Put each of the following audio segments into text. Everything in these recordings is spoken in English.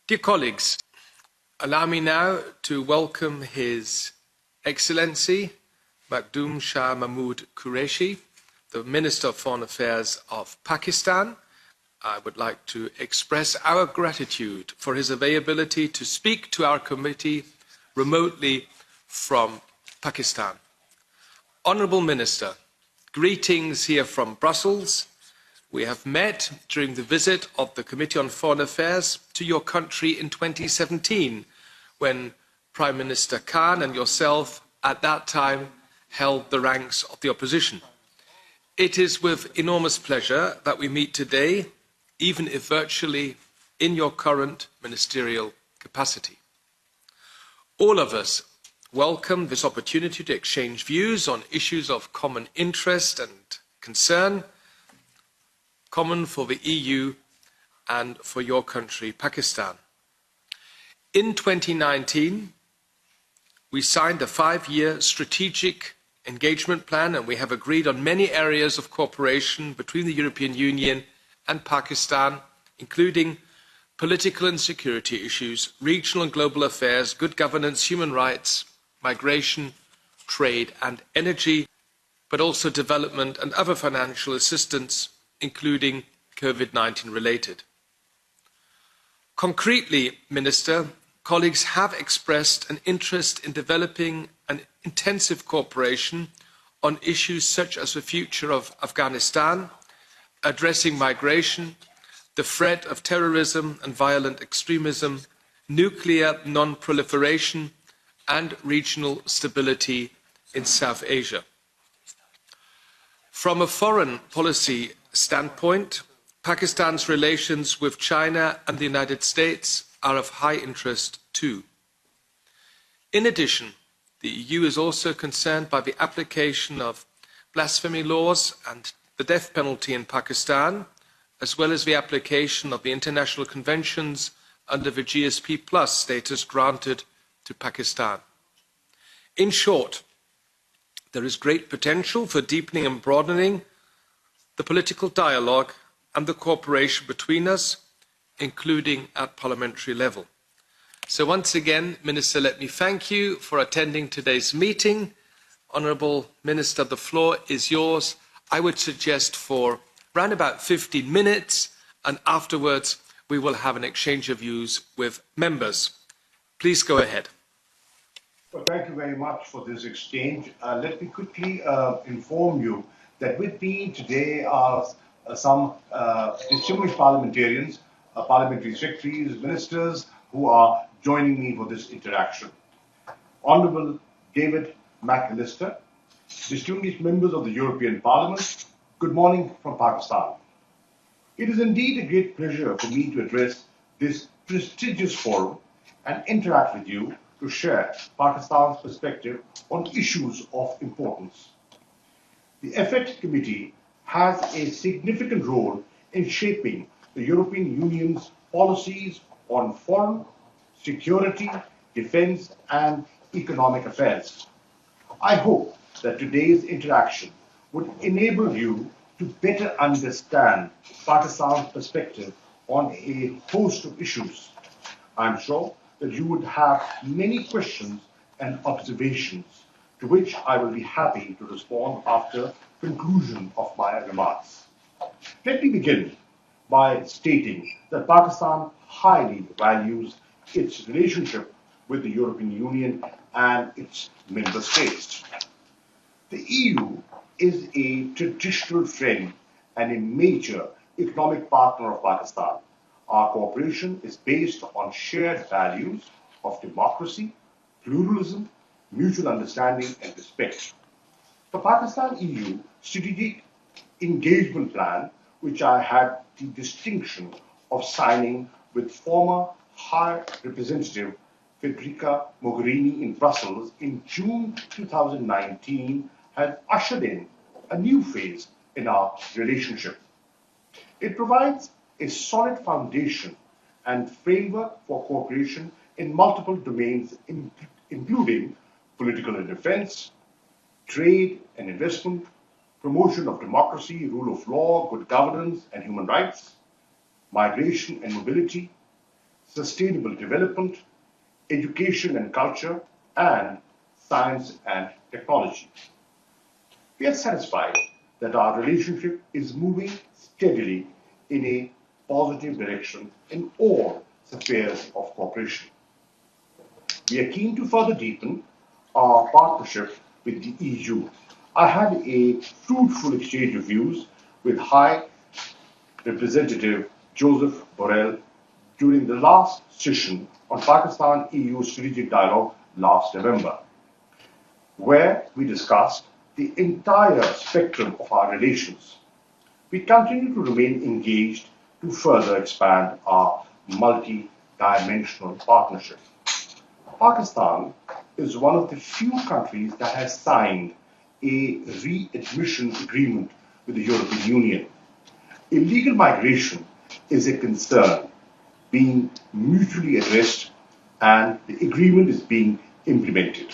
Dear colleagues, allow me now to welcome His Excellency Shah Mehmood Qureshi, the Minister of Foreign Affairs of Pakistan. I would like to express our gratitude for his availability to speak to our committee remotely from Pakistan. Honourable Minister, greetings here from Brussels. We have met during the visit of the Committee on Foreign Affairs to your country in 2017, when Prime Minister Khan and yourself at that time held the ranks of the opposition. It is with enormous pleasure that we meet today, even if virtually in your current ministerial capacity. All of us welcome this opportunity to exchange views on issues of common interest and concern, common for the EU and for your country, Pakistan. In 2019, we signed a 5-year strategic engagement plan, and we have agreed on many areas of cooperation between the European Union and Pakistan, including political and security issues, regional and global affairs, good governance, human rights, migration, trade and energy, but also development and other financial assistance, including COVID-19 related. Concretely, Minister, colleagues have expressed an interest in developing an intensive cooperation on issues such as the future of Afghanistan, addressing migration, the threat of terrorism and violent extremism, nuclear non-proliferation, and regional stability in South Asia. From a foreign policy standpoint, Pakistan's relations with China and the United States are of high interest too. In addition, the EU is also concerned by the application of blasphemy laws and the death penalty in Pakistan, as well as the application of the international conventions under the GSP Plus status granted to Pakistan. In short, there is great potential for deepening and broadening the political dialogue and the cooperation between us, including at parliamentary level. So once again, Minister, let me thank you for attending today's meeting. Honourable Minister, the floor is yours. I would suggest for around about 15 minutes, and afterwards we will have an exchange of views with members. Please go ahead. Well, thank you very much for this exchange. Let me quickly inform you that with me today are some distinguished parliamentarians, parliamentary secretaries, ministers who are joining me for this interaction. Honourable David McAllister, distinguished members of the European Parliament, good morning from Pakistan. It is indeed a great pleasure for me to address this prestigious forum and interact with you to share Pakistan's perspective on issues of importance. The EFET Committee has a significant role in shaping the European Union's policies on foreign, security, defence and economic affairs. I hope that today's interaction would enable you to better understand Pakistan's perspective on a host of issues. I'm sure that you would have many questions and observations to which I will be happy to respond after conclusion of my remarks. Let me begin by stating that Pakistan highly values its relationship with the European Union and its member states. The EU is a traditional friend and a major economic partner of Pakistan. Our cooperation is based on shared values of democracy, pluralism, mutual understanding and respect. The Pakistan-EU Strategic Engagement Plan, which I had the distinction of signing with former High Representative Federica Mogherini in Brussels in June 2019, has ushered in a new phase in our relationship. It provides a solid foundation and framework for cooperation in multiple domains, including political and defense, trade and investment, promotion of democracy, rule of law, good governance and human rights, migration and mobility, sustainable development, education and culture, and science and technology. We are satisfied that our relationship is moving steadily in a positive direction in all spheres of cooperation. We are keen to further deepen our partnership with the EU. I had a fruitful exchange of views with High Representative Joseph Borrell during the last session on Pakistan-EU strategic dialogue last November, where we discussed the entire spectrum of our relations. We continue to remain engaged to further expand our multi-dimensional partnership. Pakistan is one of the few countries that has signed a readmission agreement with the European Union. Illegal migration is a concern being mutually addressed, and the agreement is being implemented.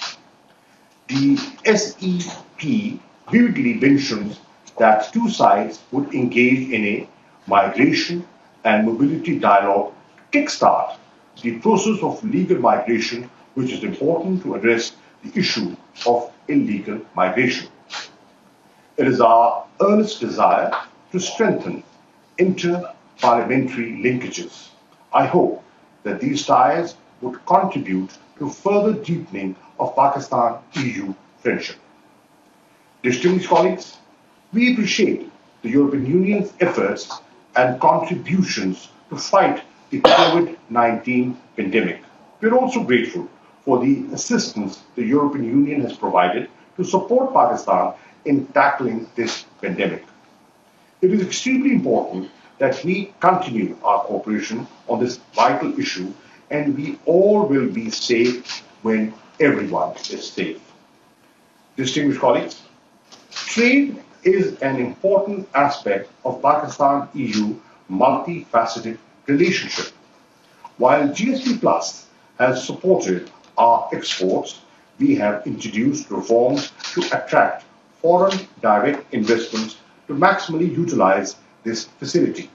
The SEP vividly mentions that two sides would engage in a migration and mobility dialogue to kickstart the process of legal migration, which is important to address the issue of illegal migration. It is our earnest desire to strengthen inter-parliamentary linkages. I hope that these ties would contribute to further deepening of Pakistan-EU friendship. Distinguished colleagues, we appreciate the European Union's efforts and contributions to fight the COVID-19 pandemic. We are also grateful for the assistance the European Union has provided to support Pakistan in tackling this pandemic. It is extremely important that we continue our cooperation on this vital issue, and we all will be safe when everyone is safe. Distinguished colleagues, trade is an important aspect of Pakistan-EU multifaceted relationship. While GSP Plus has supported our exports, we have introduced reforms to attract foreign direct investments to maximally utilize this facility.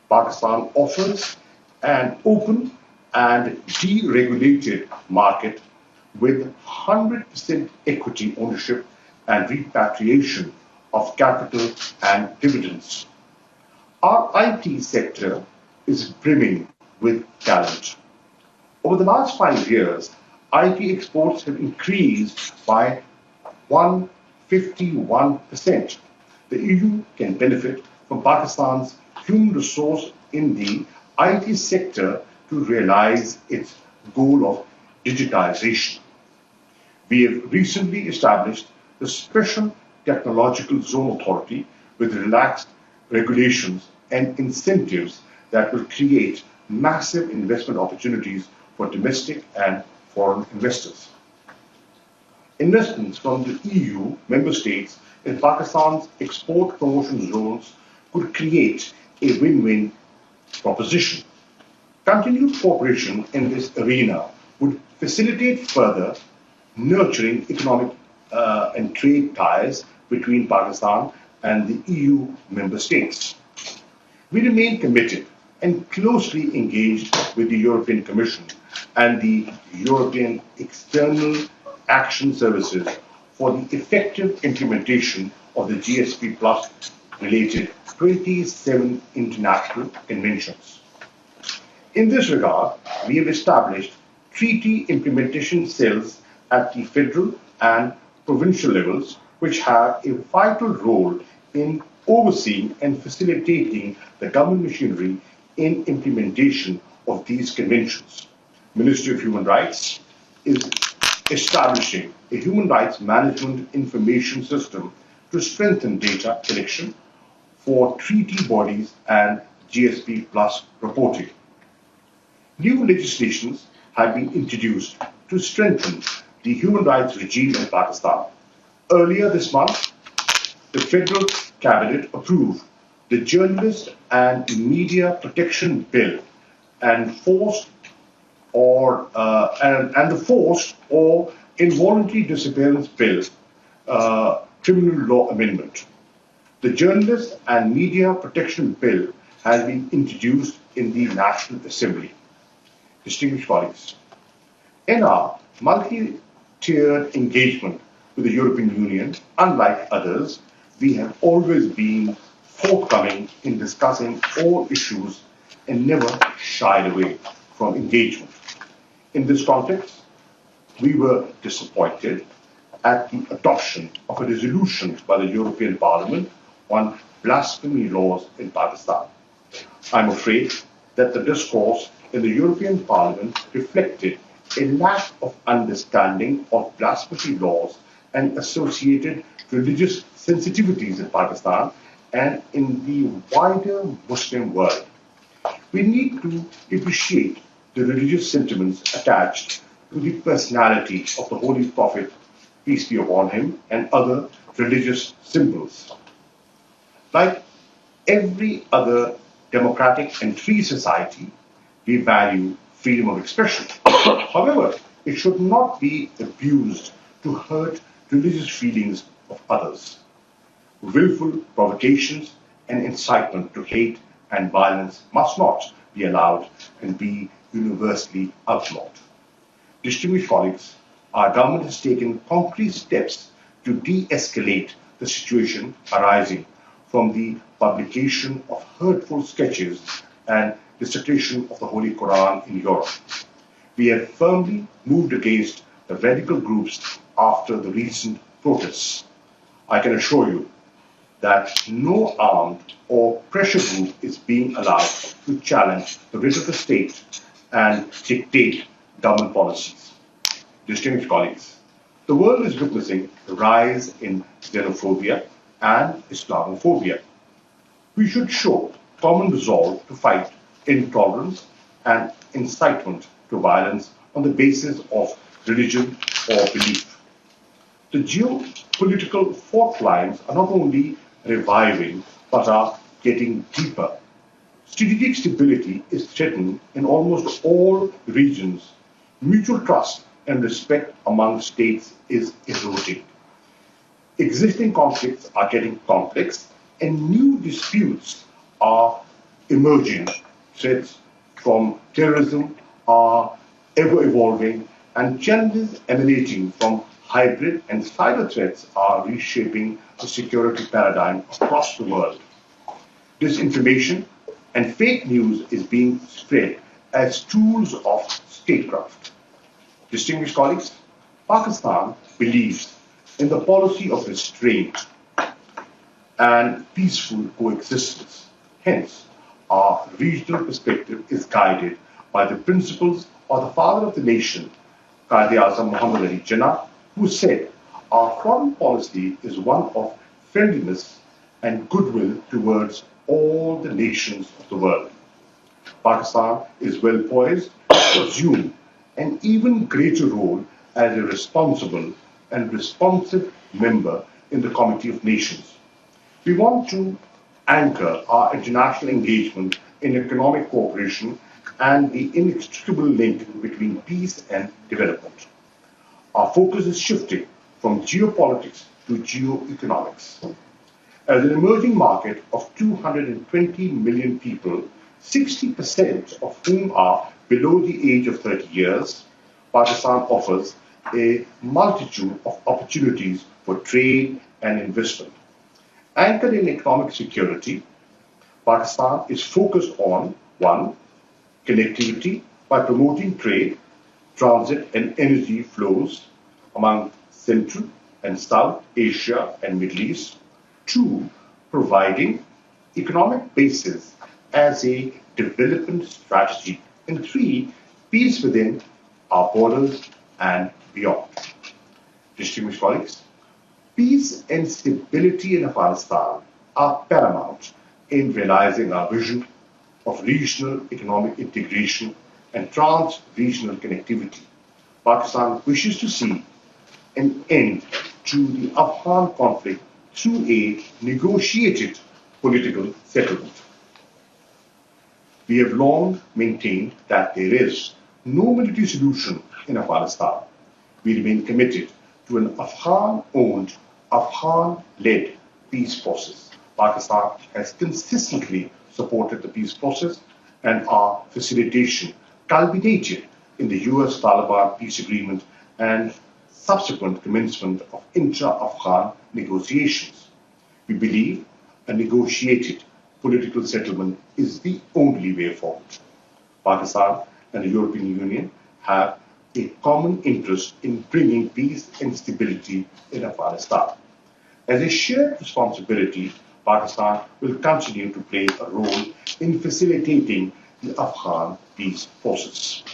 Pakistan offers an open and deregulated market with 100% equity ownership and repatriation of capital and dividends. Our IT sector is brimming with talent. Over the last 5 years, IT exports have increased by 151%. The EU can benefit from Pakistan's human resource in the IT sector to realize its goal of digitization. We have recently established the Special Technological Zone Authority with relaxed regulations and incentives that will create massive investment opportunities for domestic and foreign investors. Investments from the EU member states in Pakistan's export promotion zones could create a win-win proposition. Continued cooperation in this arena would facilitate further nurturing economic and trade ties between Pakistan and the EU member states. We remain committed and closely engaged with the European Commission and the European External Action Services for the effective implementation of the GSP Plus related 27 international conventions. In this regard, we have established treaty implementation cells at the federal and provincial levels, which have a vital role in overseeing and facilitating the government machinery in implementation of these conventions. Ministry of Human Rights is establishing a human rights management information system to strengthen data collection for treaty bodies and GSP Plus reporting. New legislations have been introduced to strengthen the human rights regime in Pakistan. Earlier this month, the Federal Cabinet approved the Journalist and Media Protection Bill and the Forced or Involuntary Disappearance Bill, Criminal Law Amendment. The Journalist and Media Protection Bill has been introduced in the National Assembly. distinguished colleagues, in our multi-tiered engagement with the European Union, unlike others, we have always been forthcoming in discussing all issues and never shied away from engagement. In this context, we were disappointed at the adoption of a resolution by the European Parliament on blasphemy laws in Pakistan. I'm afraid that the discourse in the European Parliament reflected a lack of understanding of blasphemy laws and associated religious sensitivities in Pakistan and in the wider Muslim world. We need to appreciate the religious sentiments attached to the personality of the Holy Prophet, peace be upon him, and other religious symbols. Like every other democratic and free society, we value freedom of expression. However, it should not be abused to hurt religious feelings of others. Willful provocations and incitement to hate and violence must not be allowed and be universally outlawed. Distinguished colleagues, our government has taken concrete steps to de-escalate the situation arising from the publication of hurtful sketches and desecration of the Holy Quran in Europe. We have firmly moved against the radical groups after the recent protests. I can assure you that no armed or pressure group is being allowed to challenge the writ of the state and dictate government policies. Distinguished colleagues, the world is witnessing the rise in xenophobia and Islamophobia. We should show common resolve to fight intolerance and incitement to violence on the basis of religion or belief. The geopolitical fault lines are not only reviving but are getting deeper. Strategic stability is threatened in almost all regions. Mutual trust and respect among states is eroding. Existing conflicts are getting complex and new disputes are emerging. Threats from terrorism are ever evolving, and challenges emanating from hybrid and cyber threats are reshaping the security paradigm across the world. Disinformation and fake news is being spread as tools of statecraft. Distinguished colleagues, Pakistan believes in the policy of restraint and peaceful coexistence. Hence, our regional perspective is guided by the principles of the father of the nation, Quaid-e-Azam Muhammad Ali Jinnah, who said, "Our foreign policy is one of friendliness and goodwill towards all the nations of the world." Pakistan is well poised to assume an even greater role as a responsible and responsive member in the Committee of Nations. We want to anchor our international engagement in economic cooperation and the inextricable link between peace and development. Our focus is shifting from geopolitics to geoeconomics. As an emerging market of 220 million people, 60% of whom are below the age of 30 years, Pakistan offers a multitude of opportunities for trade and investment. Anchored in economic security, Pakistan is focused on 1. Connectivity by promoting trade, transit and energy flows among Central and South Asia and Middle East. 2. Providing economic basis as a development strategy. And 3. Peace within our borders and beyond. Distinguished colleagues, peace and stability in Afghanistan are paramount in realizing our vision of regional economic integration and trans-regional connectivity. Pakistan wishes to see an end to the Afghan conflict through a negotiated political settlement. We have long maintained that there is no military solution in Afghanistan. We remain committed to an Afghan-owned, Afghan-led peace process. Pakistan has consistently supported the peace process, and our facilitation culminated in the US-Taliban peace agreement and subsequent commencement of intra-Afghan negotiations. We believe a negotiated political settlement is the only way forward. Pakistan and the European Union have a common interest in bringing peace and stability in Afghanistan. As a shared responsibility, Pakistan will continue to play a role in facilitating the Afghan peace process.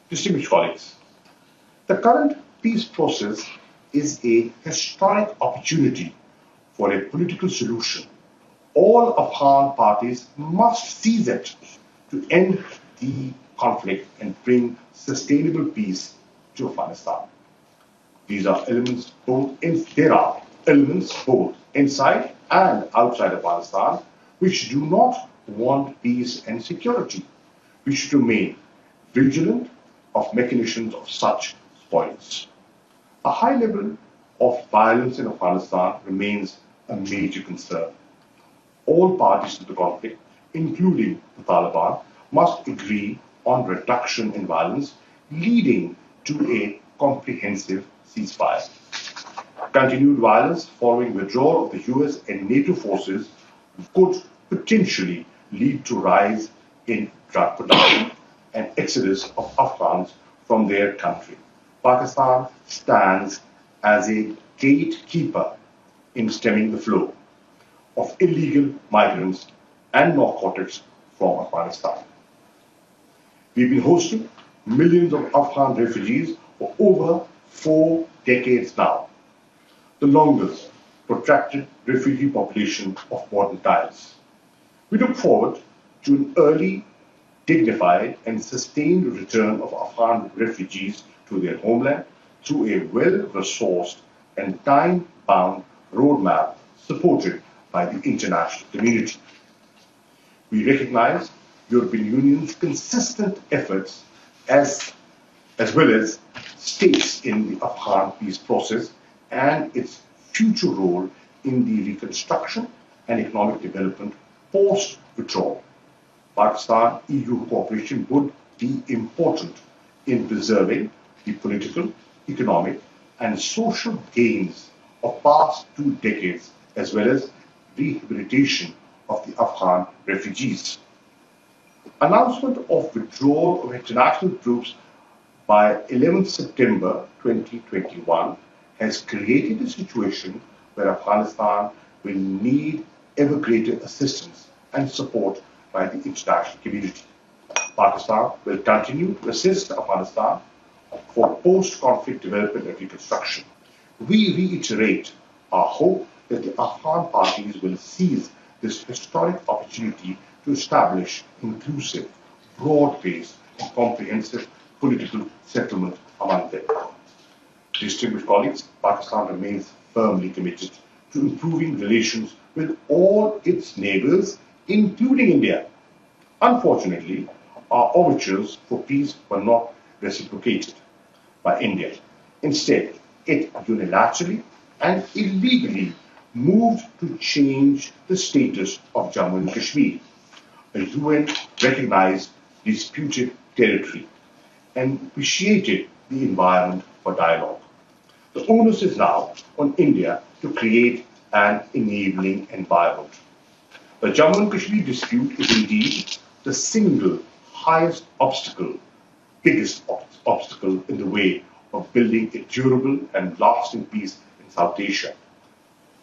Distinguished colleagues, the current peace process is a historic opportunity for a political solution. All Afghan parties must seize it to end the conflict and bring sustainable peace to Afghanistan. There are elements both inside and outside Afghanistan which do not want peace and security. We should remain vigilant of mechanisms of such spoils. A high level of violence in Afghanistan remains a major concern. All parties to the conflict, including the Taliban, must agree on reduction in violence, leading to a comprehensive ceasefire. Continued violence following withdrawal of the US and NATO forces could potentially lead to rise in drug production and exodus of Afghans from their country. Pakistan stands as a gatekeeper in stemming the flow of illegal migrants and narcotics from Afghanistan. We've been hosting millions of Afghan refugees for over 4 decades now, the longest protracted refugee population of modern times. We look forward to an early, dignified and sustained return of Afghan refugees to their homeland through a well-resourced and time-bound roadmap supported by the international community. We recognize European Union's consistent efforts as well as stakes in the Afghan peace process and its future role in the reconstruction and economic development post-withdrawal. Pakistan-EU cooperation would be important in preserving the political, economic and social gains of past 2 decades as well as rehabilitation of the Afghan refugees. Announcement of withdrawal of international troops by 11 September 2021 has created a situation where Afghanistan will need ever greater assistance and support by the international community. Pakistan will continue to assist Afghanistan for post-conflict development and reconstruction. We reiterate our hope that the Afghan parties will seize this historic opportunity to establish inclusive, broad-based and comprehensive political settlement among them. Distinguished colleagues, Pakistan remains firmly committed to improving relations with all its neighbors, including India. Unfortunately, our overtures for peace were not reciprocated by India. Instead, it unilaterally and illegally moved to change the status of Jammu and Kashmir, a UN-recognized disputed territory, and vitiated the environment for dialogue. The onus is now on India to create an enabling environment. The Jammu and Kashmir dispute is indeed the single highest obstacle, biggest obstacle in the way of building a durable and lasting peace in South Asia.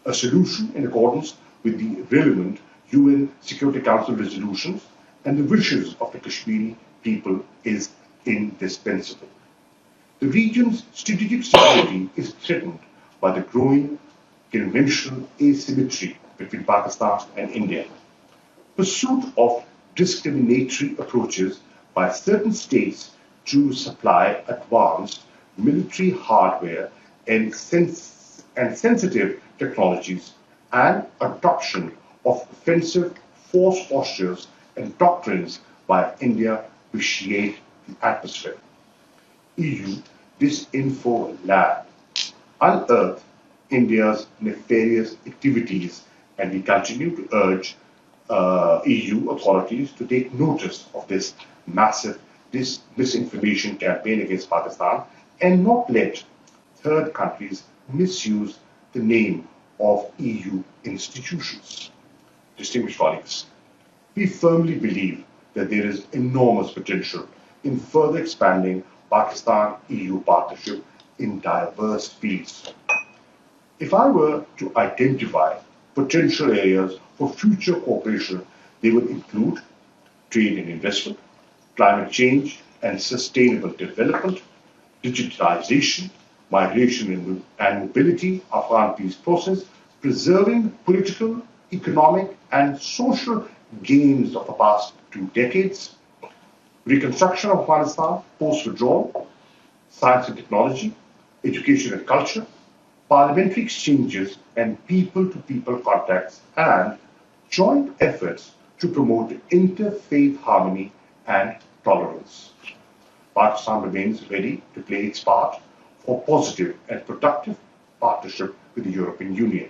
A solution in accordance with the relevant UN Security Council resolutions and the wishes of the Kashmiri people is indispensable. The region's strategic stability is threatened by the growing conventional asymmetry between Pakistan and India. Pursuit of discriminatory approaches by certain states to supply advanced military hardware and sensitive technologies and adoption of offensive force postures and doctrines by India vitiate the atmosphere. EU Disinfo Lab unearthed India's nefarious activities, and we continue to urge EU authorities to take notice of this massive this misinformation campaign against Pakistan and not let third countries misuse the name of EU institutions. Distinguished colleagues, we firmly believe that there is enormous potential in further expanding Pakistan-EU partnership in diverse fields. If I were to identify potential areas for future cooperation, they would include trade and investment, climate change and sustainable development, digitalization, migration and mobility, Afghan peace process, preserving political, economic and social gains of the past 2 decades, reconstruction of Afghanistan post-withdrawal, science and technology, education and culture, parliamentary exchanges and people-to-people contacts, and joint efforts to promote interfaith harmony and tolerance. Pakistan remains ready to play its part for positive and productive partnership with the European Union.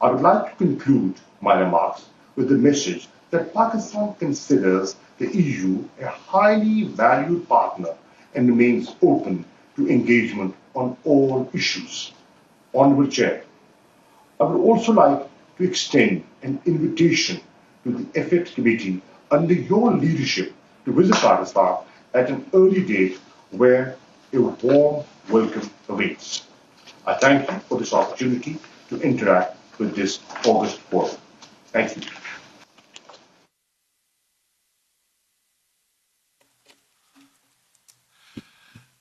I would like to conclude my remarks with the message that Pakistan considers the EU a highly valued partner and remains open to engagement on all issues. Honourable Chair, I would also like to extend an invitation to the EFET Committee under your leadership to visit Pakistan at an early date where a warm welcome awaits. I thank you for this opportunity to interact with this August forum. Thank you.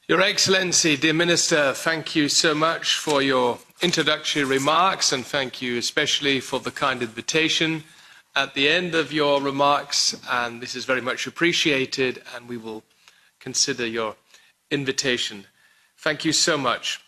Your Excellency, dear Minister, thank you so much for your introductory remarks, and thank you especially for the kind invitation at the end of your remarks, and this is very much appreciated, and we will consider your invitation. Thank you so much.